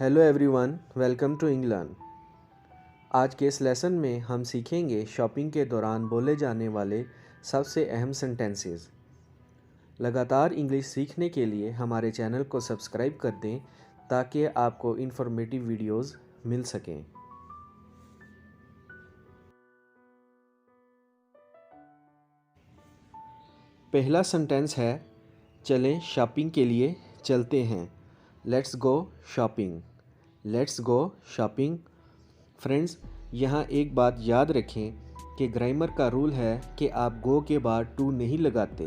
Hello everyone, welcome to England. आज के इस लेसन में हम सीखेंगे शॉपिंग के दौरान बोले जाने वाले सबसे अहम सेंटेंसेस। लगातार इंग्लिश सीखने के लिए हमारे चैनल को सब्सक्राइब कर दें ताकि आपको इन्फॉर्मेटिव वीडियोस मिल सकें। पहला सेंटेंस है, चलें शॉपिंग के लिए चलते हैं। Let's go shopping. Let's go shopping. Friends, यहाँ एक बात याद रखें कि ग्रामर का रूल है कि आप गो के बाद टू नहीं लगाते।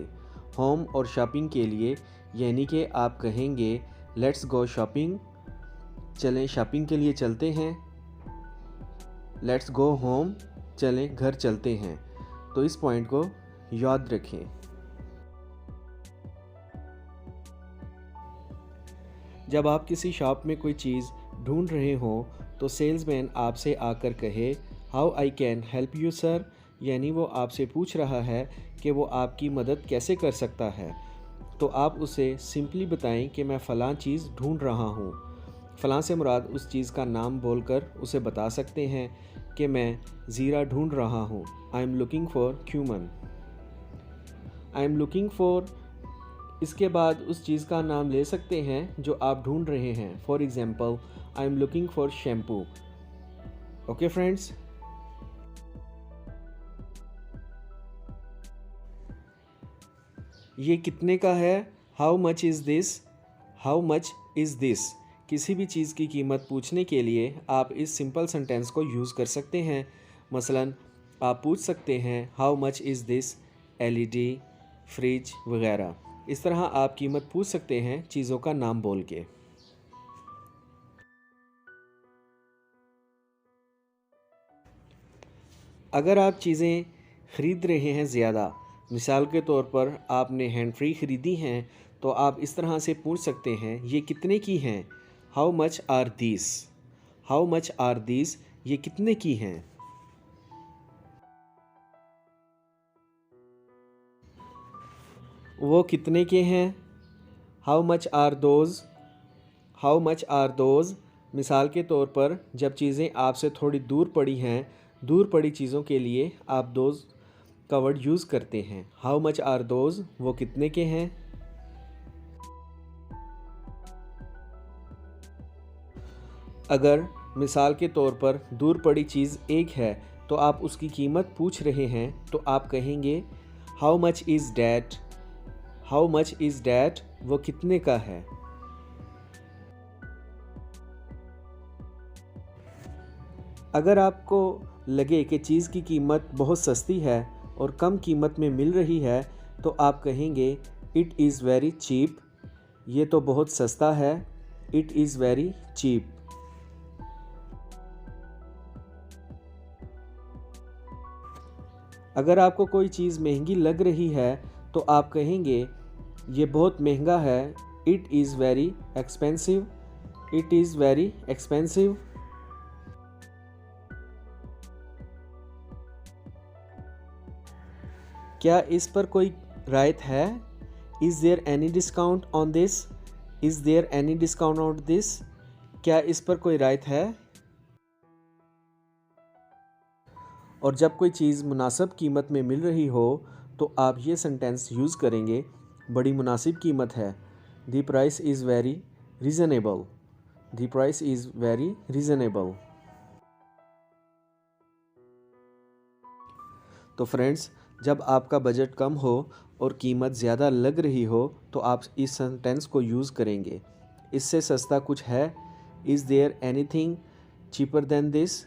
होम और शॉपिंग के लिए यानी कि आप कहेंगे लेट्स गो शॉपिंग, चलें शॉपिंग के लिए चलते हैं। लेट्स गो होम, चलें घर चलते हैं। तो इस पॉइंट को याद रखें। जब आप किसी शॉप में कोई चीज़ ढूंढ रहे हों तो सेल्समैन आपसे आकर कहे how I can help you sir, यानी वो आपसे पूछ रहा है कि वो आपकी मदद कैसे कर सकता है। तो आप उसे सिंपली बताएं कि मैं फ़लाँ चीज़ ढूंढ रहा हूँ। फ़लाँ से मुराद उस चीज़ का नाम बोलकर उसे बता सकते हैं कि मैं ज़ीरा ढूंढ रहा हूँ। I am looking for cumin. I am looking for, इसके बाद उस चीज़ का नाम ले सकते हैं जो आप ढूंढ रहे हैं। For example, I am looking for shampoo. Okay friends, ये कितने का है? How much is this? How much is this? किसी भी चीज़ की कीमत पूछने के लिए आप इस सिंपल सेंटेंस को यूज़ कर सकते हैं। मसलन आप पूछ सकते हैं how much is this LED, fridge वगैरह। इस तरह आप कीमत पूछ सकते हैं चीज़ों का नाम बोल के। अगर आप चीज़ें ख़रीद रहे हैं ज़्यादा, मिसाल के तौर पर आपने हैंड फ्री ख़रीदी हैं, तो आप इस तरह से पूछ सकते हैं ये कितने की हैं? How much are these? How much are these? ये कितने की हैं? वो कितने के हैं? How much are those? How much are those? मिसाल के तौर पर जब चीज़ें आपसे थोड़ी दूर पड़ी हैं, दूर पड़ी चीज़ों के लिए आप दोज़ का वर्ड यूज़ करते हैं। How much are those? वो कितने के हैं? अगर मिसाल के तौर पर दूर पड़ी चीज़ एक है तो आप उसकी कीमत पूछ रहे हैं, तो आप कहेंगे how much is that? How much is that? वो कितने का है? अगर आपको लगे कि चीज़ की कीमत बहुत सस्ती है और कम कीमत में मिल रही है, तो आप कहेंगे इट इज़ वेरी चीप। ये तो बहुत सस्ता है। It is very cheap. अगर आपको कोई चीज़ महंगी लग रही है तो आप कहेंगे ये बहुत महंगा है। It is very expensive. It is very expensive. क्या इस पर कोई रायत है? Is there any discount on this? Is there any discount on this? क्या इस पर कोई रायत है? और जब कोई चीज़ मुनासिब कीमत में मिल रही हो तो आप ये सेंटेंस यूज़ करेंगे बड़ी मुनासिब कीमत है। The price is very reasonable. The price is very reasonable. तो फ्रेंड्स, जब आपका बजट कम हो और कीमत ज़्यादा लग रही हो तो आप इस सेंटेंस को यूज़ करेंगे। इससे सस्ता कुछ है? Is there anything cheaper than this?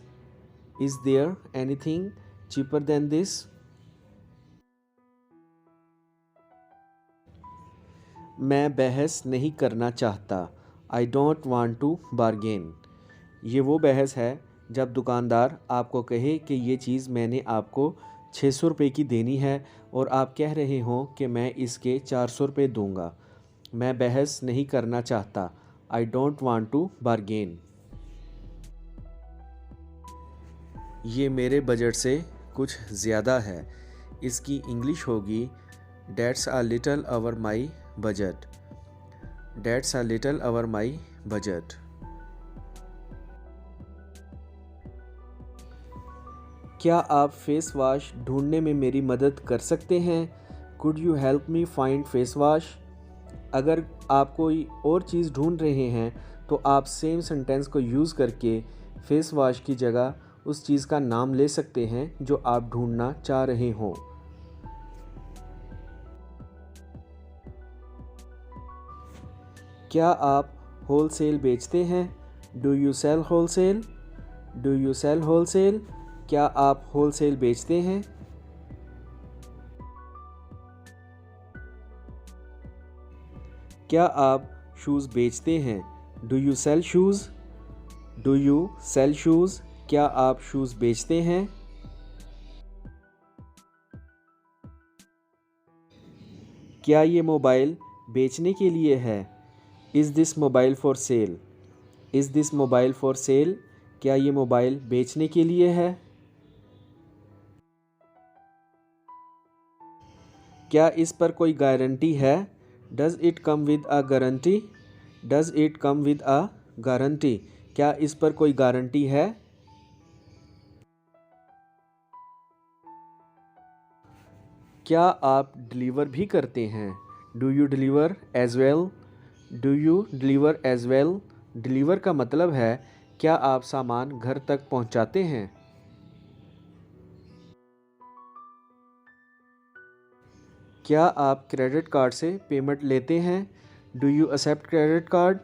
Is there anything cheaper than this? मैं बहस नहीं करना चाहता। I don't want to bargain. ये वो बहस है जब दुकानदार आपको कहे कि ये चीज़ मैंने आपको 600 रुपये की देनी है और आप कह रहे हों कि मैं इसके 400 रुपये दूँगा। मैं बहस नहीं करना चाहता। I don't want to bargain. ये मेरे बजट से कुछ ज़्यादा है। इसकी इंग्लिश होगी that's a little over my budget. That's a little over my budget. क्या आप फेस वॉश ढूंढने में मेरी मदद कर सकते हैं? Could you help me find face wash? अगर आप कोई और चीज़ ढूंढ रहे हैं तो आप सेम सेंटेंस को यूज़ करके फेस वॉश की जगह उस चीज़ का नाम ले सकते हैं जो आप ढूंढना चाह रहे हों। क्या आप होलसेल बेचते हैं? Do you sell wholesale? Do you sell wholesale? क्या आप होलसेल बेचते हैं? क्या आप शूज़ बेचते हैं? Do you sell shoes? Do you sell shoes? क्या आप शूज़ बेचते हैं? क्या ये मोबाइल बेचने के लिए है? Is this mobile for sale? Is this mobile for sale? क्या ये मोबाइल बेचने के लिए है? क्या इस पर कोई गारंटी है? Does it come with a guarantee? Does it come with a guarantee? क्या इस पर कोई गारंटी है? क्या आप डिलीवर भी करते हैं? Do you deliver as well? Do you deliver as well? Deliver का मतलब है क्या आप सामान घर तक पहुंचाते हैं? क्या आप क्रेडिट कार्ड से पेमेंट लेते हैं? Do you accept credit card?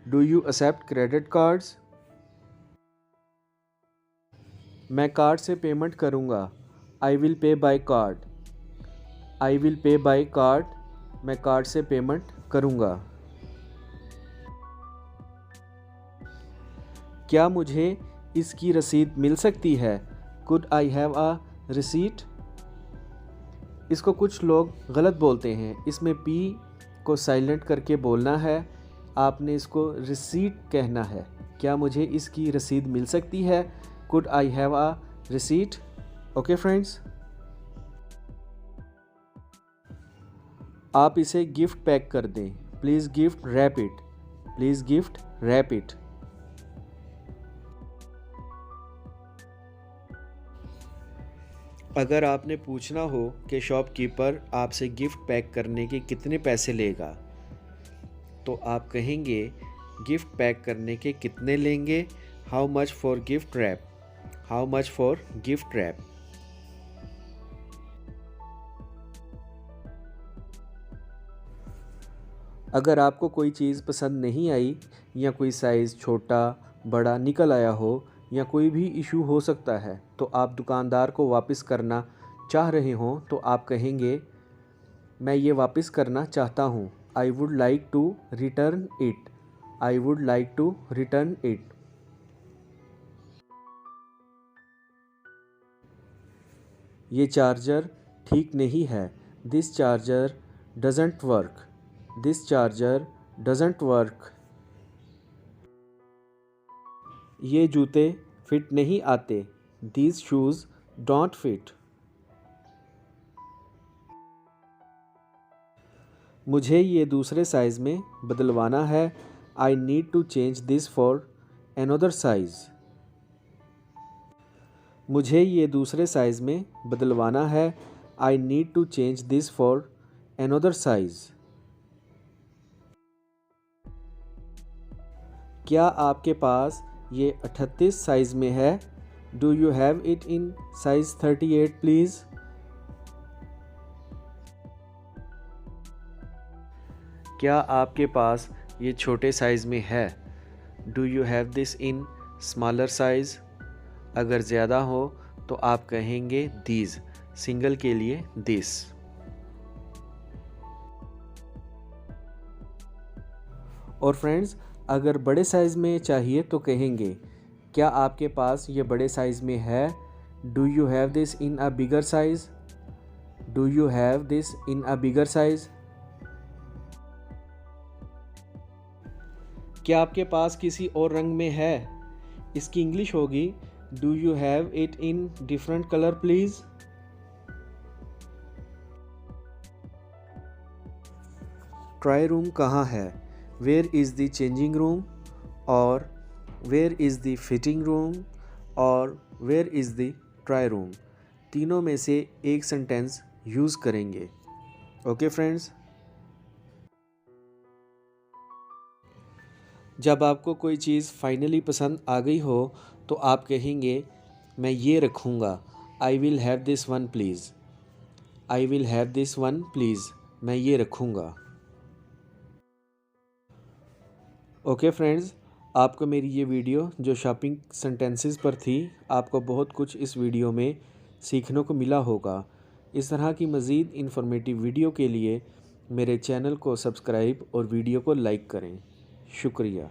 Do you accept credit cards? मैं कार्ड से पेमेंट करूँगा। I will pay by card. I will pay by card. मैं कार्ड से पेमेंट करूँगा। क्या मुझे इसकी रसीद मिल सकती है? Could I have a receipt? इसको कुछ लोग गलत बोलते हैं। इसमें पी को साइलेंट करके बोलना है। आपने इसको रिसीट कहना है। क्या मुझे इसकी रसीद मिल सकती है? Could I have a receipt? Okay friends, आप इसे गिफ्ट पैक कर दें। Please gift wrap it. Please gift wrap it. अगर आपने पूछना हो कि शॉपकीपर आपसे गिफ्ट पैक करने के कितने पैसे लेगा, तो आप कहेंगे गिफ्ट पैक करने के कितने लेंगे? How much for gift wrap? How much for gift wrap? अगर आपको कोई चीज़ पसंद नहीं आई या कोई साइज़ छोटा बड़ा निकल आया हो या कोई भी इशू हो सकता है तो आप दुकानदार को वापस करना चाह रहे हों तो आप कहेंगे मैं ये वापस करना चाहता हूँ। I would like to return it. I would like to return it. ये चार्जर ठीक नहीं है। This charger doesn't work. This charger doesn't work. ये जूते फिट नहीं आते। These shoes don't fit. मुझे ये दूसरे साइज़ में बदलवाना है। I need to change this for another size. मुझे ये दूसरे साइज़ में बदलवाना है। I need to change this for another size. क्या आपके पास ये 38 साइज़ में है? Do you have it in size 38 please? क्या आपके पास ये छोटे साइज़ में है? Do you have this in smaller size? अगर ज़्यादा हो तो आप कहेंगे दीज। सिंगल के लिए दिस। और फ्रेंड्स, अगर बड़े साइज़ में चाहिए तो कहेंगे क्या आपके पास ये बड़े साइज़ में है? Do you have this in a bigger size? Do you have this in a bigger size? क्या आपके पास किसी और रंग में है? इसकी इंग्लिश होगी do you have it in different colour please? Try room कहाँ है? Where is the changing room? और where is the fitting room? और where is the try room, तीनों में से एक सेंटेंस यूज़ करेंगे। Okay friends. जब आपको कोई चीज़ फाइनली पसंद आ गई हो तो आप कहेंगे मैं ये रखूँगा। I will have this one please. I will have this one please, मैं ये रखूँगा। ओके फ्रेंड्स, आपको मेरी ये वीडियो जो शॉपिंग सेंटेंसेस पर थी, आपको बहुत कुछ इस वीडियो में सीखने को मिला होगा। इस तरह की मज़ीद इन्फॉर्मेटिव वीडियो के लिए मेरे चैनल को सब्सक्राइब और वीडियो को लाइक करें। शुक्रिया।